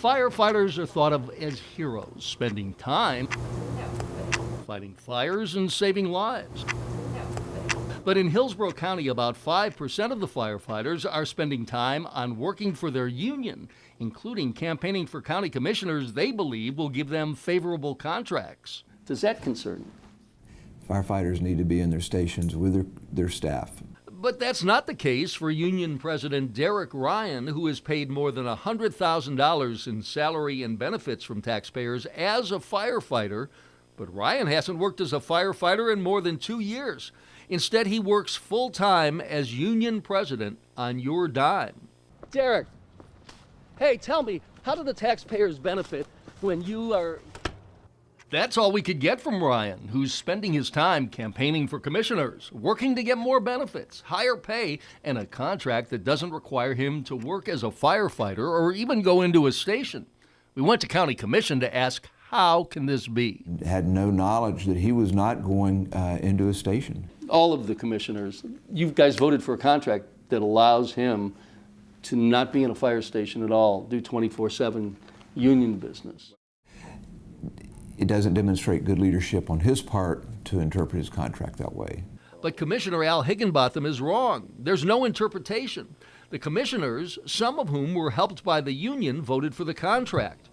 Firefighters are thought of as heroes, spending time fighting fires and saving lives. But in Hillsborough County, about 5% of the firefighters are spending time on working for their union, including campaigning for county commissioners they believe will give them favorable contracts. Does that concern you? Firefighters need to be in their stations with their staff. But that's not the case for Union President Derek Ryan, who is paid more than $100,000 in salary and benefits from taxpayers as a firefighter. But Ryan hasn't worked as a firefighter in more than 2 years. Instead, he works full-time as union president on your dime. Derek, hey, tell me, how do the taxpayers benefit when you are... That's all we could get from Ryan, who's spending his time campaigning for commissioners, working to get more benefits, higher pay, and a contract that doesn't require him to work as a firefighter or even go into a station. We went to county commission to ask, how can this be? Had no knowledge that he was not going into a station. All of the commissioners, you guys voted for a contract that allows him to not be in a fire station at all, do 24/7 union business. It doesn't demonstrate good leadership on his part to interpret his contract that way. But Commissioner Al Higginbotham is wrong. There's no interpretation. The commissioners, some of whom were helped by the union, voted for the contract.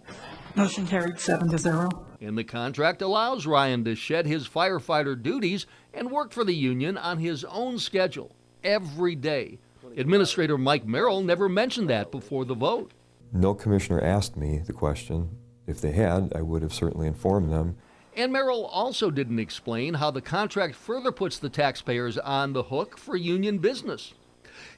Motion carried 7-0. And the contract allows Ryan to shed his firefighter duties and work for the union on his own schedule every day. Administrator Mike Merrill never mentioned that before the vote. No commissioner asked me the question. If they had, I would have certainly informed them. And Merrill also didn't explain how the contract further puts the taxpayers on the hook for union business.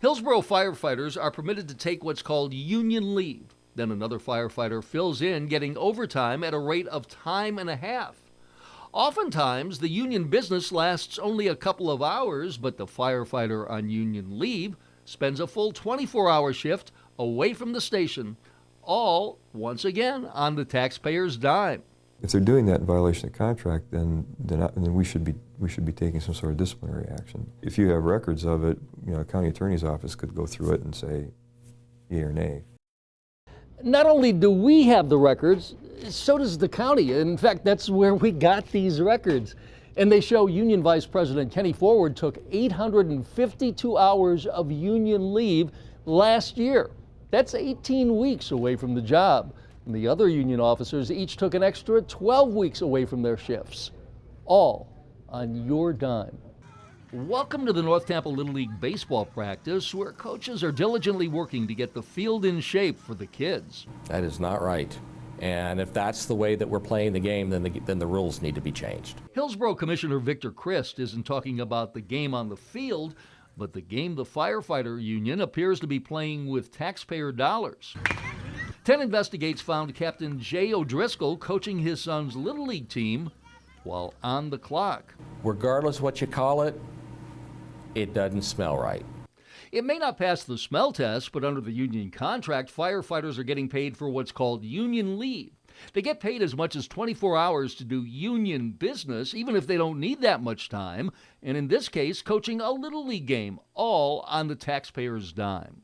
Hillsborough firefighters are permitted to take what's called union leave. Then another firefighter fills in, getting overtime at a rate of time and a half. Oftentimes, the union business lasts only a couple of hours, but the firefighter on union leave spends a full 24-hour shift away from the station, all, once again, on the taxpayer's dime. If they're doing that in violation of contract, then we should be taking some sort of disciplinary action. If you have records of it, a county attorney's office could go through it and say yea or nay. Not only do we have the records, so does the county. In fact, that's where we got these records. And they show Union Vice President Kenny Forward took 852 hours of union leave last year. That's 18 weeks away from the job. And the other union officers each took an extra 12 weeks away from their shifts. All on your dime. Welcome to the North Tampa Little League baseball practice, where coaches are diligently working to get the field in shape for the kids. That is not right. And if that's the way that we're playing the game, then the rules need to be changed. Hillsborough Commissioner Victor Christ isn't talking about the game on the field, but the game the firefighter union appears to be playing with taxpayer dollars. 10 Investigates found Captain Jay O'Driscoll coaching his son's Little League team while on the clock. Regardless what you call it, it doesn't smell right. It may not pass the smell test, but under the union contract, firefighters are getting paid for what's called union leave. They get paid as much as 24 hours to do union business, even if they don't need that much time, and in this case, coaching a Little League game, all on the taxpayer's dime.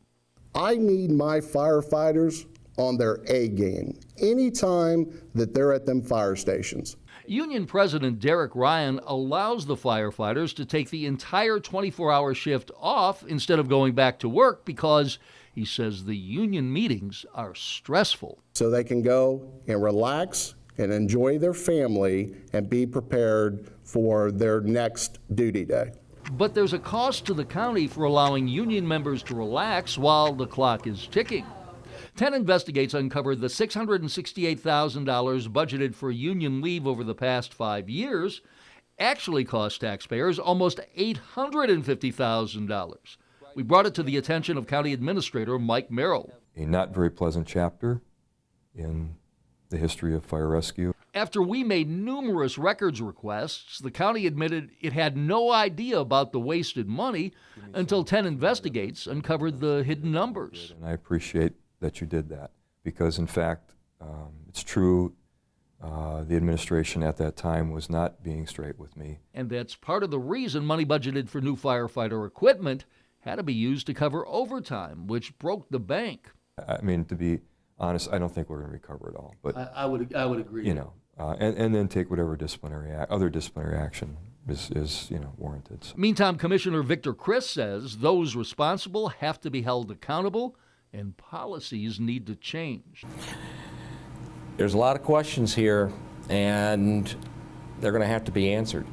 I need my firefighters on their A game anytime that they're at them fire stations. Union President Derek Ryan allows the firefighters to take the entire 24-hour shift off instead of going back to work because he says the union meetings are stressful. So they can go and relax and enjoy their family and be prepared for their next duty day. But there's a cost to the county for allowing union members to relax while the clock is ticking. 10 Investigates uncovered the $668,000 budgeted for union leave over the past 5 years actually cost taxpayers almost $850,000. We brought it to the attention of County Administrator Mike Merrill. A not very pleasant chapter in the history of fire rescue. After we made numerous records requests, the county admitted it had no idea about the wasted money until 10 Investigates uncovered the hidden numbers. And I appreciate that you did that because, in fact, it's true, the administration at that time was not being straight with me. And that's part of the reason money budgeted for new firefighter equipment had to be used to cover overtime, which broke the bank. I mean, to be honest, I don't think we're going to recover it all. But I would agree. you know, and then take whatever other disciplinary action is warranted. So. Meantime, Commissioner Victor Chris says those responsible have to be held accountable and policies need to change. There's a lot of questions here, and they're going to have to be answered.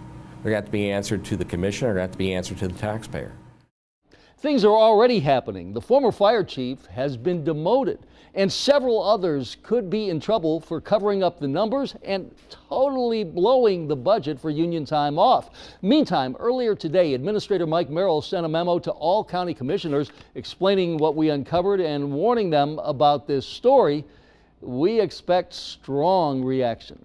They're going to have to be answered to the commissioner, they're going to have to be answered to the taxpayer. Things are already happening. The former fire chief has been demoted, and several others could be in trouble for covering up the numbers and totally blowing the budget for union time off. Meantime, earlier today, Administrator Mike Merrill sent a memo to all county commissioners explaining what we uncovered and warning them about this story. We expect strong reaction.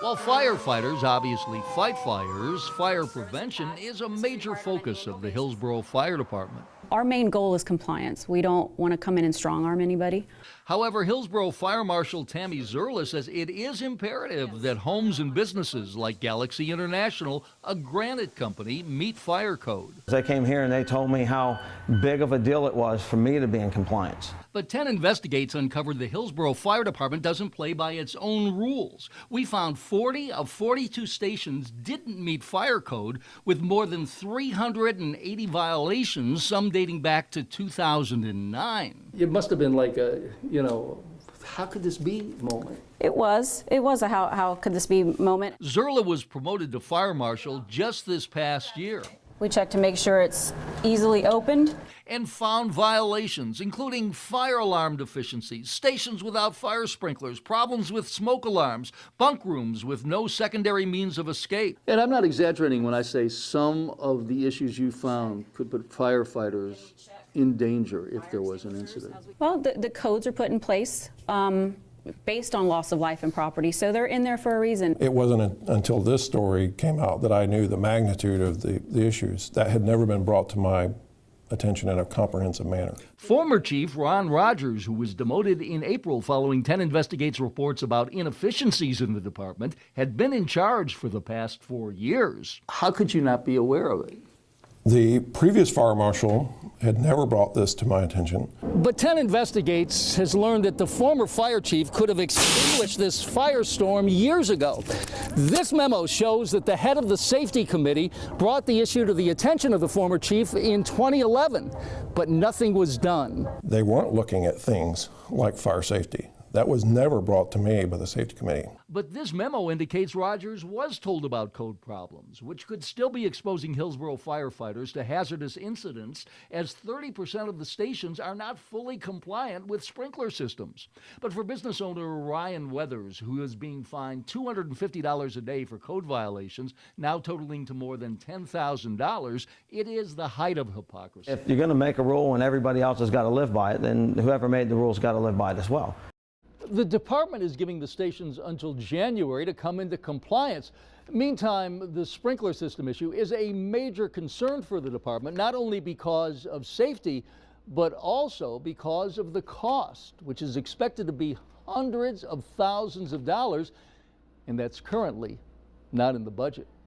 While firefighters obviously fight fires, fire prevention is a major focus of the Hillsborough Fire Department. Our main goal is compliance. We don't want to come in and strong-arm anybody. However, Hillsborough Fire Marshal Tammy Zerla says it is imperative that homes and businesses like Galaxy International, a granite company, meet fire code. They came here and they told me how big of a deal it was for me to be in compliance. But 10 Investigates uncovered the Hillsborough Fire Department doesn't play by its own rules. We found 40 of 42 stations didn't meet fire code, with more than 380 violations, some dating back to 2009. It must have been like a, how could this be moment. It was a how could this be moment. Zerla was promoted to fire marshal just this past year. We check to make sure it's easily opened. And found violations, including fire alarm deficiencies, stations without fire sprinklers, problems with smoke alarms, bunk rooms with no secondary means of escape. And I'm not exaggerating when I say some of the issues you found could put firefighters in danger if there was an incident. Well, the codes are put in place based on loss of life and property, so they're in there for a reason. It wasn't until this story came out that I knew the magnitude of the issues. That had never been brought to my attention in a comprehensive manner. Former Chief Ron Rogers, who was demoted in April following 10 Investigates reports about inefficiencies in the department, had been in charge for the past 4 years. How could you not be aware of it? The previous fire marshal had never brought this to my attention. But 10 Investigates has learned that the former fire chief could have extinguished this firestorm years ago. This memo shows that the head of the safety committee brought the issue to the attention of the former chief in 2011, but nothing was done. They weren't looking at things like fire safety. That was never brought to me by the safety committee. But this memo indicates Rogers was told about code problems, which could still be exposing Hillsborough firefighters to hazardous incidents, as 30% of the stations are not fully compliant with sprinkler systems. But for business owner Ryan Weathers, who is being fined $250 a day for code violations, now totaling to more than $10,000, it is the height of hypocrisy. If you're going to make a rule and everybody else has got to live by it, then whoever made the rules got to live by it as well. The department is giving the stations until January to come into compliance. Meantime, the sprinkler system issue is a major concern for the department, not only because of safety, but also because of the cost, which is expected to be hundreds of thousands of dollars, and that's currently not in the budget.